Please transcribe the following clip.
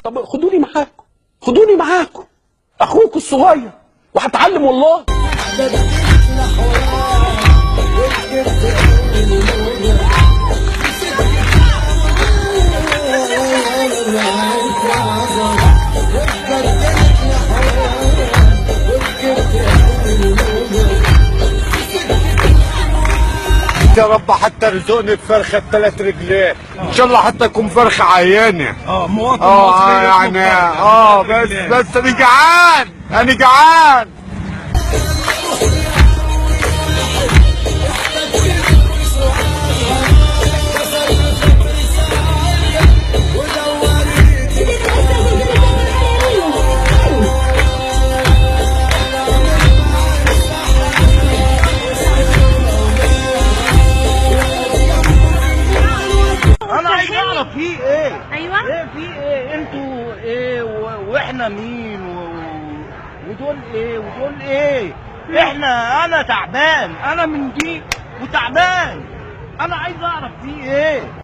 طب خدوني معاكم، خدوني معاكم، اخوكم الصغير وهتعلم والله. يا رب حتى رزقني بفرخه ب3 رجلين، ان شاء الله حتى يكون فرخه عيانه. مواطن مصري يعني بس انا جعان، انا جعان. في ايه؟ ايوه ايه في ايه؟ انتوا ايه واحنا مين ودول ايه ودول ايه؟ انا تعبان، انا من دي وتعبان، انا عايز اعرف في ايه؟